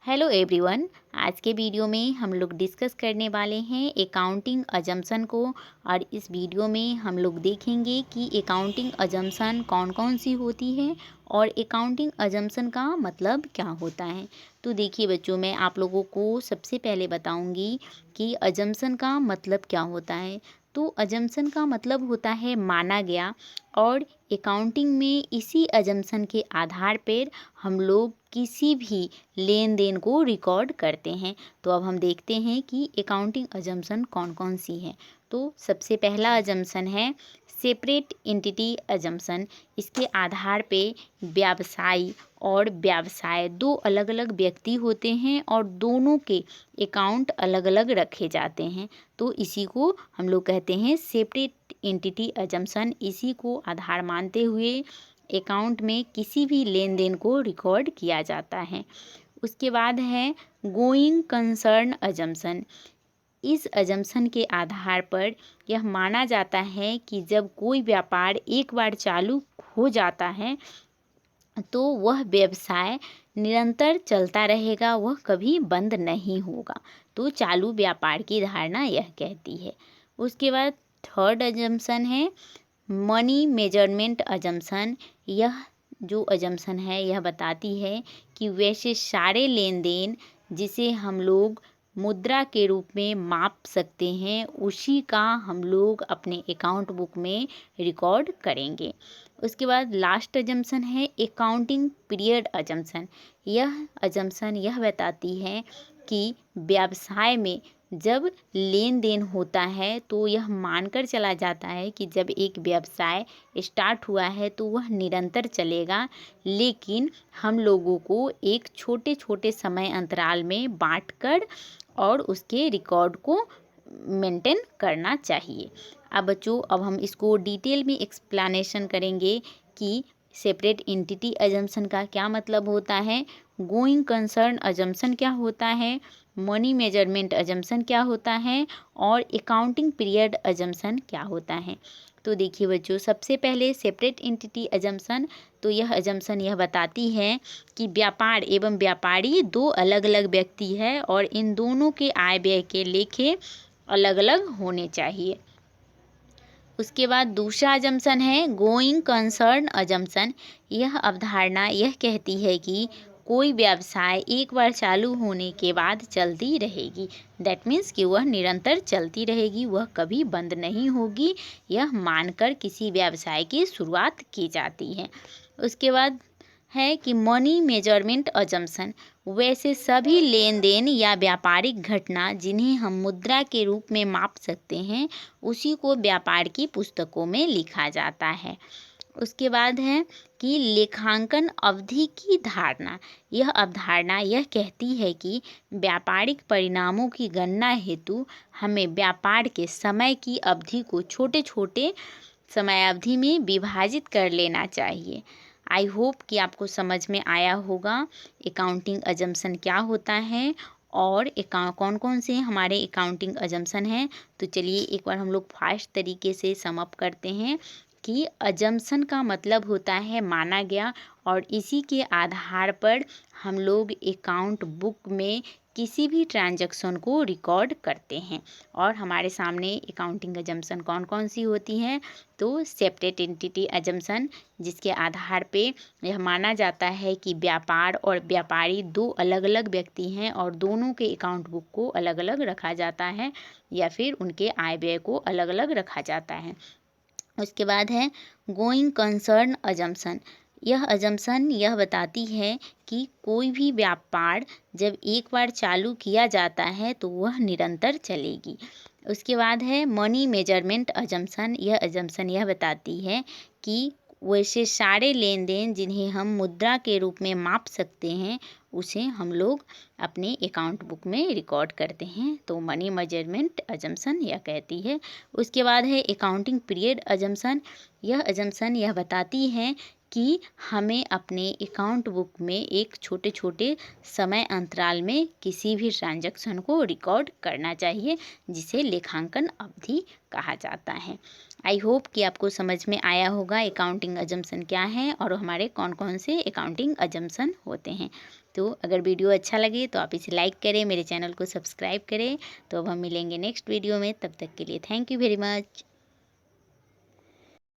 Hello everyone. आज के video में हम लोग डिस्कस करने वाले हैं अकाउंटिंग अजम्पशन को। और इस वीडियो में हम लोग देखेंगे कि अकाउंटिंग अजम्पशन कौन कौन सी होती है और अकाउंटिंग अजम्पशन का मतलब क्या होता है। तो देखिए बच्चों, मैं आप लोगों को सबसे पहले बताऊंगी कि अजम्पशन का मतलब क्या होता है। तो अजम्पशन का मतलब होता है माना गया, और अकाउंटिंग में इसी अजम्पशन के आधार पर हम लोग किसी भी लेन देन को रिकॉर्ड करते हैं। तो अब हम देखते हैं कि अकाउंटिंग अजम्पशन कौन कौन सी है। तो सबसे पहला अजम्पशन है सेपरेट एंटिटी अजम्पशन। इसके आधार पे व्यवसायी और व्यवसाय दो अलग अलग व्यक्ति होते हैं और दोनों के अकाउंट अलग अलग रखे जाते हैं। तो इसी को हम लोग कहते हैं सेपरेट एंटिटी अजम्पशन। इसी को आधार मानते हुए अकाउंट में किसी भी लेन देन को रिकॉर्ड किया जाता है। उसके बाद है गोइंग कंसर्न अजम्पशन। इस अजम्पशन के आधार पर यह माना जाता है कि जब कोई व्यापार एक बार चालू हो जाता है तो वह व्यवसाय निरंतर चलता रहेगा, वह कभी बंद नहीं होगा। तो चालू व्यापार की धारणा यह कहती है। उसके बाद थर्ड अजम्पशन है मनी मेजरमेंट अजम्पशन। यह जो अजम्पशन है यह बताती है कि वैसे सारे लेन देन जिसे हम लोग मुद्रा के रूप में माप सकते हैं उसी का हम लोग अपने अकाउंट बुक में रिकॉर्ड करेंगे। उसके बाद लास्ट अजम्पशन है अकाउंटिंग पीरियड अजम्पशन। यह अजम्पशन यह बताती है कि व्यवसाय में जब लेन देन होता है तो यह मानकर चला जाता है कि जब एक व्यवसाय स्टार्ट हुआ है तो वह निरंतर चलेगा, लेकिन हम लोगों को एक छोटे छोटे समय अंतराल में बांटकर और उसके रिकॉर्ड को मेंटेन करना चाहिए। अब बच्चों, अब हम इसको डिटेल में एक्सप्लेनेशन करेंगे कि सेपरेट एंटिटी अजम्पशन का क्या मतलब होता है, गोइंग कंसर्न अजम्पशन क्या होता है, मनी मेजरमेंट अजम्पशन क्या होता है और अकाउंटिंग पीरियड अजम्पशन क्या होता है। तो देखिए बच्चों, सबसे पहले सेपरेट एंटिटी अजम्पशन। तो यह अजम्पशन यह बताती है कि व्यापार एवं व्यापारी दो अलग अलग व्यक्ति है और इन दोनों के आय व्यय के लेखे अलग अलग होने चाहिए। उसके बाद दूसरा अजम्पशन है गोइंग कंसर्न अजम्पशन। यह अवधारणा यह कहती है कि कोई व्यवसाय एक बार चालू होने के बाद चलती रहेगी। दैट मीन्स कि वह निरंतर चलती रहेगी, वह कभी बंद नहीं होगी, यह मानकर किसी व्यवसाय की शुरुआत की जाती है। उसके बाद है कि मनी मेजरमेंट अजम्पशन। वैसे सभी लेन देन या व्यापारिक घटना जिन्हें हम मुद्रा के रूप में माप सकते हैं उसी को व्यापार की पुस्तकों में लिखा जाता है। उसके बाद है कि लेखांकन अवधि की धारणा। यह अवधारणा यह कहती है कि व्यापारिक परिणामों की गणना हेतु हमें व्यापार के समय की अवधि को छोटे छोटे समयावधि में विभाजित कर लेना चाहिए। आई होप कि आपको समझ में आया होगा अकाउंटिंग अजम्पशन क्या होता है और कौन कौन से हमारे अकाउंटिंग अजम्पशन हैं। तो चलिए एक बार हम लोग फास्ट तरीके से सम अप करते हैं कि अजम्पशन का मतलब होता है माना गया, और इसी के आधार पर हम लोग अकाउंट बुक में किसी भी ट्रांजैक्शन को रिकॉर्ड करते हैं। और हमारे सामने अकाउंटिंग अजम्पशन कौन कौन सी होती हैं। तो सेपरेट एंटिटी अजम्पशन, जिसके आधार पे यह माना जाता है कि व्यापार और व्यापारी दो अलग अलग व्यक्ति हैं और दोनों के अकाउंट बुक को अलग अलग रखा जाता है या फिर उनके आय व्यय को अलग अलग रखा जाता है। उसके बाद है गोइंग कंसर्न अजम्पशन। यह अजम्पशन यह बताती है कि कोई भी व्यापार जब एक बार चालू किया जाता है तो वह निरंतर चलेगी। उसके बाद है मनी मेजरमेंट अजम्पशन। यह अजम्पशन यह बताती है कि वैसे सारे लेन देन जिन्हें हम मुद्रा के रूप में माप सकते हैं उसे हम लोग अपने अकाउंट बुक में रिकॉर्ड करते हैं। तो मनी मेजरमेंट अजम्पशन यह कहती है। उसके बाद है अकाउंटिंग पीरियड अजम्पशन। यह अजम्पशन यह बताती है कि हमें अपने अकाउंट बुक में एक छोटे छोटे समय अंतराल में किसी भी ट्रांजैक्शन को रिकॉर्ड करना चाहिए, जिसे लेखांकन अवधि कहा जाता है। आई होप कि आपको समझ में आया होगा अकाउंटिंग अजम्पशन क्या है और हमारे कौन कौन से अकाउंटिंग अजम्पशन होते हैं। तो तो अगर वीडियो अच्छा लगे तो आप इसे लाइक करें, मेरे चैनल को सब्सक्राइब करें। तो अब हम मिलेंगे नेक्स्ट वीडियो में, तब तक के लिए थैंक यू वेरी मच।